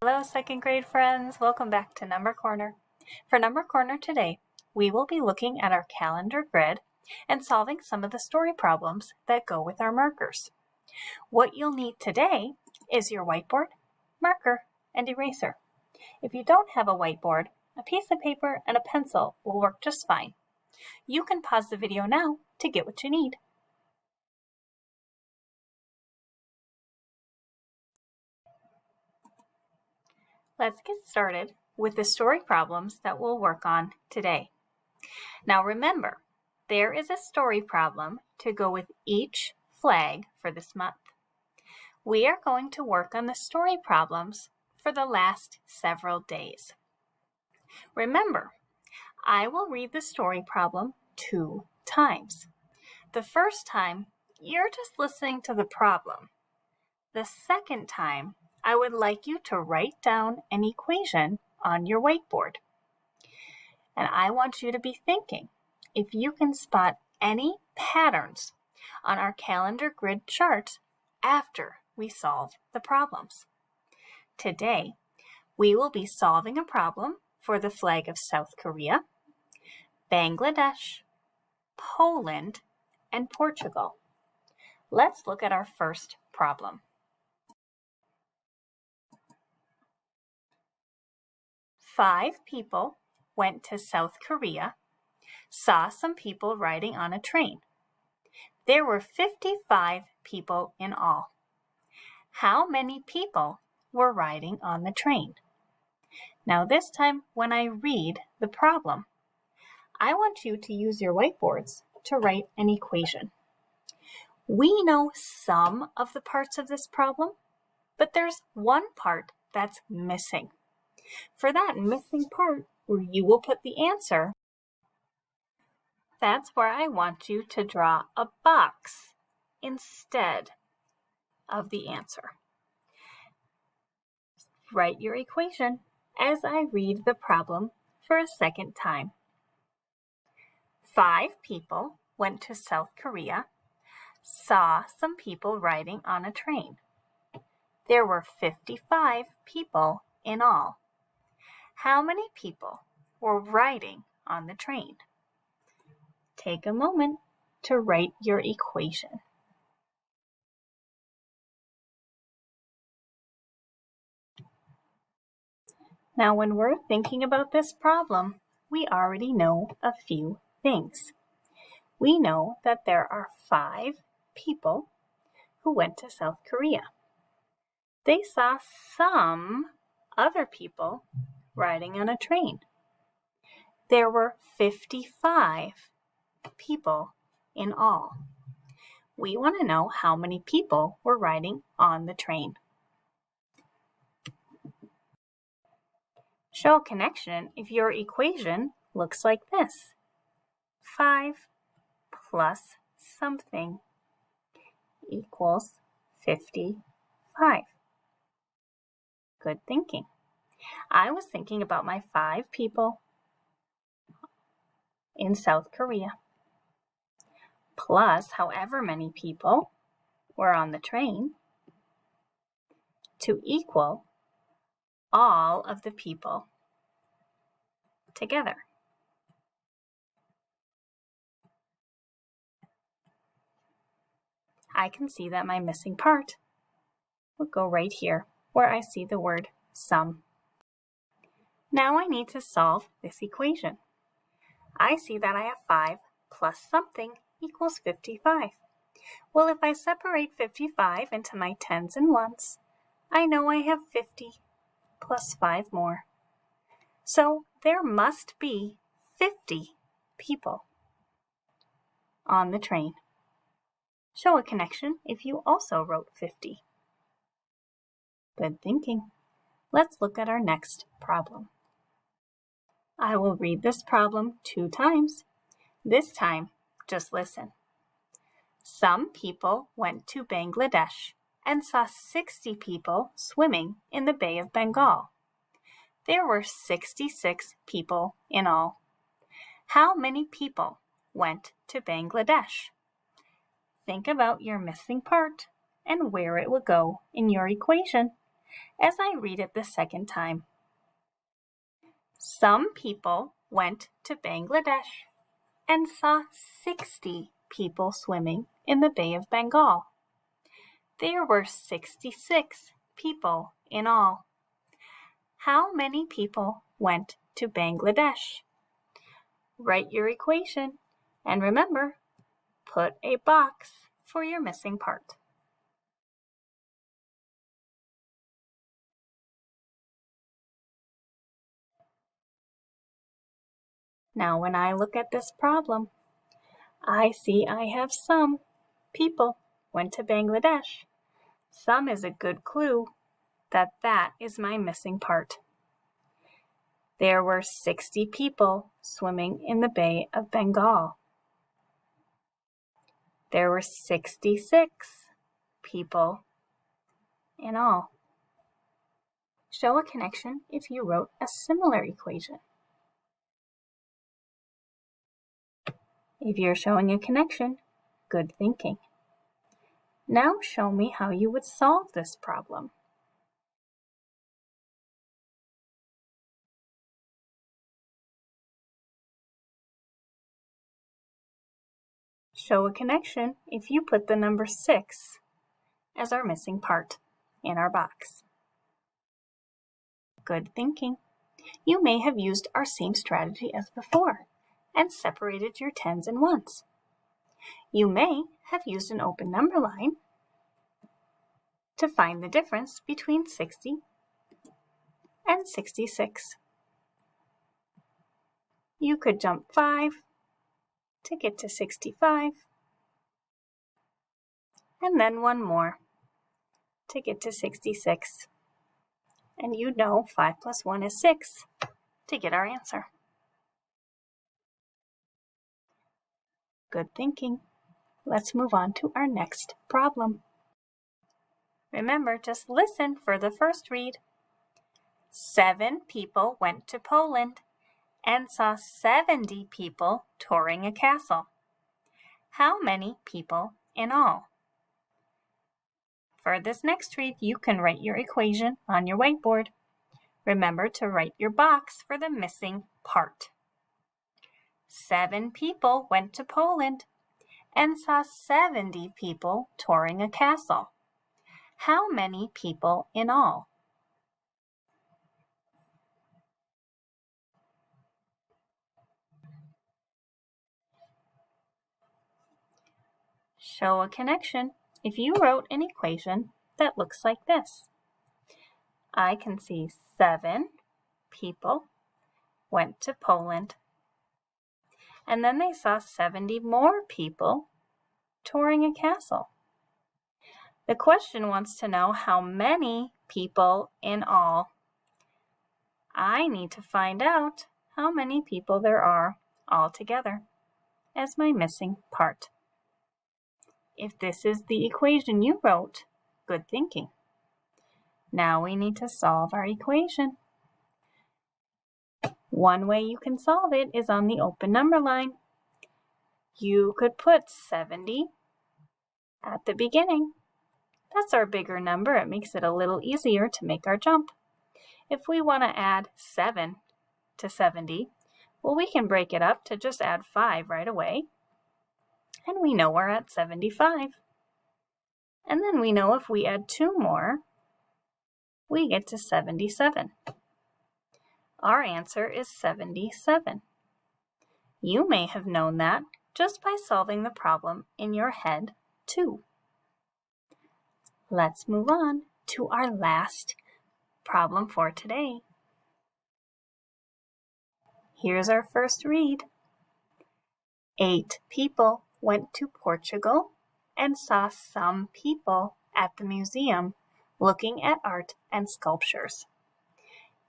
Hello, second grade friends. Welcome back to Number Corner. For Number Corner today, we will be looking at our calendar grid and solving some of the story problems that go with our markers. What you'll need today is your whiteboard, marker, and eraser. If you don't have a whiteboard, a piece of paper and a pencil will work just fine. You can pause the video now to get what you need. Let's get started with the story problems that we'll work on today. Now remember, there is a story problem to go with each flag for this month. We are going to work on the story problems for the last several days. Remember, I will read the story problem 2 times. The first time, you're just listening to the problem. The second time, I would like you to write down an equation on your whiteboard. And I want you to be thinking if you can spot any patterns on our calendar grid chart after we solve the problems. Today, we will be solving a problem for the flag of South Korea, Bangladesh, Poland, and Portugal. Let's look at our first problem. 5 people went to South Korea, saw some people riding on a train. There were 55 people in all. How many people were riding on the train? Now this time when I read the problem, I want you to use your whiteboards to write an equation. We know some of the parts of this problem, but there's one part that's missing. For that missing part, where you will put the answer, that's where I want you to draw a box instead of the answer. Write your equation as I read the problem for a second time. 5 people went to South Korea, saw some people riding on a train. There were 55 people in all. How many people were riding on the train? Take a moment to write your equation. Now, when we're thinking about this problem, we already know a few things. We know that there are 5 people who went to South Korea. They saw some other people riding on a train. There were 55 people in all. We want to know how many people were riding on the train. Show a connection if your equation looks like this. 5 plus something equals 55. Good thinking. I was thinking about my 5 people in South Korea, plus however many people were on the train, to equal all of the people together. I can see that my missing part will go right here where I see the word sum. Now I need to solve this equation. I see that I have 5 plus something equals 55. Well, if I separate 55 into my tens and ones, I know I have 50 plus 5 more. So there must be 50 people on the train. Show a connection if you also wrote 50. Good thinking. Let's look at our next problem. I will read this problem 2 times. This time, just listen. Some people went to Bangladesh and saw 60 people swimming in the Bay of Bengal. There were 66 people in all. How many people went to Bangladesh? Think about your missing part and where it would go in your equation. as I read it the second time. Some people went to Bangladesh and saw 60 people swimming in the Bay of Bengal. There were 66 people in all. How many people went to Bangladesh? Write your equation and remember, put a box for your missing part. Now when I look at this problem, I see I have some people went to Bangladesh. Some is a good clue that that is my missing part. There were 60 people swimming in the Bay of Bengal. There were 66 people in all. Show a connection if you wrote a similar equation. If you're showing a connection, good thinking. Now show me how you would solve this problem. Show a connection if you put the number 6 as our missing part in our box. Good thinking. You may have used our same strategy as before and separated your tens and ones. You may have used an open number line to find the difference between 60 and 66. You could jump 5 to get to 65, and then one more to get to 66. And you know 5 plus 1 is 6 to get our answer. Good thinking. Let's move on to our next problem. Remember, just listen for the first read. 7 people went to Poland and saw 70 people touring a castle. How many people in all? For this next read, you can write your equation on your whiteboard. Remember to write your box for the missing part. 7 people went to Poland and saw 70 people touring a castle. How many people in all? Show a connection if you wrote an equation that looks like this. I can see 7 people went to Poland, and then they saw 70 more people touring a castle. The question wants to know how many people in all. I need to find out how many people there are altogether as my missing part. If this is the equation you wrote, good thinking. Now we need to solve our equation. One way you can solve it is on the open number line. You could put 70 at the beginning. That's our bigger number. It makes it a little easier to make our jump. If we want to add 7 to 70, well, we can break it up to just add 5 right away. And we know we're at 75. And then we know if we add 2 more, we get to 77. Our answer is 77. You may have known that just by solving the problem in your head, too. Let's move on to our last problem for today. Here's our first read. 8 people went to Portugal and saw some people at the museum looking at art and sculptures.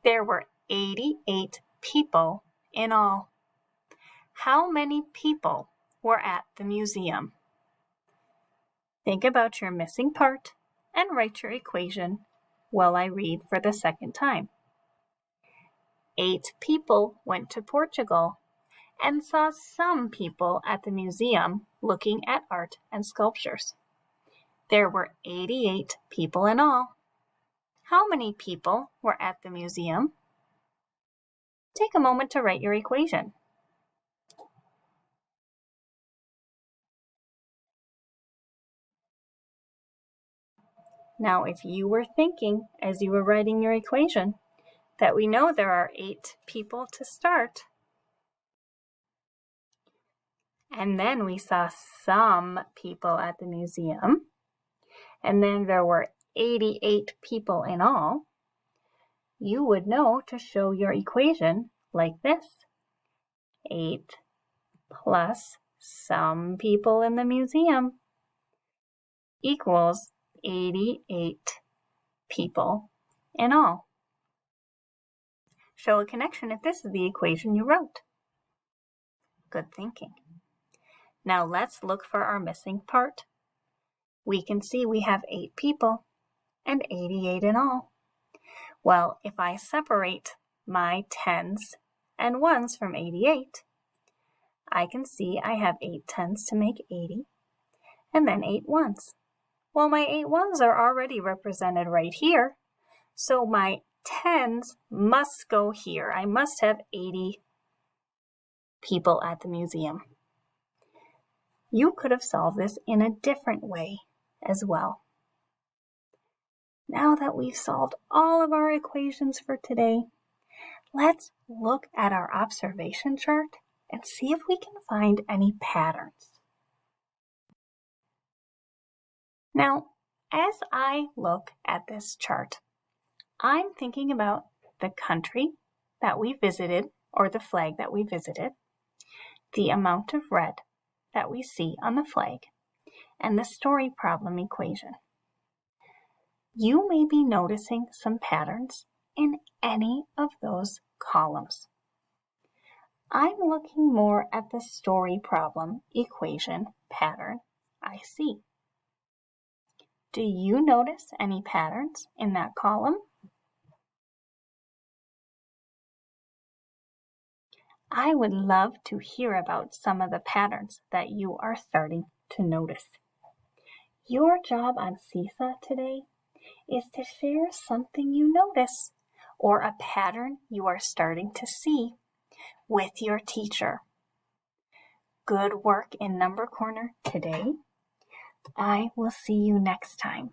There were 88 people in all. How many people were at the museum? Think about your missing part and write your equation while I read for the second time. 8 people went to Portugal and saw some people at the museum looking at art and sculptures. There were 88 people in all. How many people were at the museum? Take a moment to write your equation. Now, if you were thinking as you were writing your equation that we know there are 8 people to start, and then we saw some people at the museum, and then there were 88 people in all, you would know to show your equation like this. 8 plus some people in the museum equals 88 people in all. Show a connection if this is the equation you wrote. Good thinking. Now let's look for our missing part. We can see we have 8 people and 88 in all. Well, if I separate my 10s and 1s from 88, I can see I have 8 10s to make 80 and then 8 1s. Well, my 8 1s are already represented right here, so my 10s must go here. I must have 80 people at the museum. You could have solved this in a different way as well. Now that we've solved all of our equations for today, let's look at our observation chart and see if we can find any patterns. Now, as I look at this chart, I'm thinking about the country that we visited, or the flag that we visited, the amount of red that we see on the flag, and the story problem equation. You may be noticing some patterns in any of those columns. I'm looking more at the story problem equation pattern I see. Do you notice any patterns in that column? I would love to hear about some of the patterns that you are starting to notice. Your job on Seesaw today is to share something you notice or a pattern you are starting to see with your teacher. Good work in Number Corner today. I will see you next time.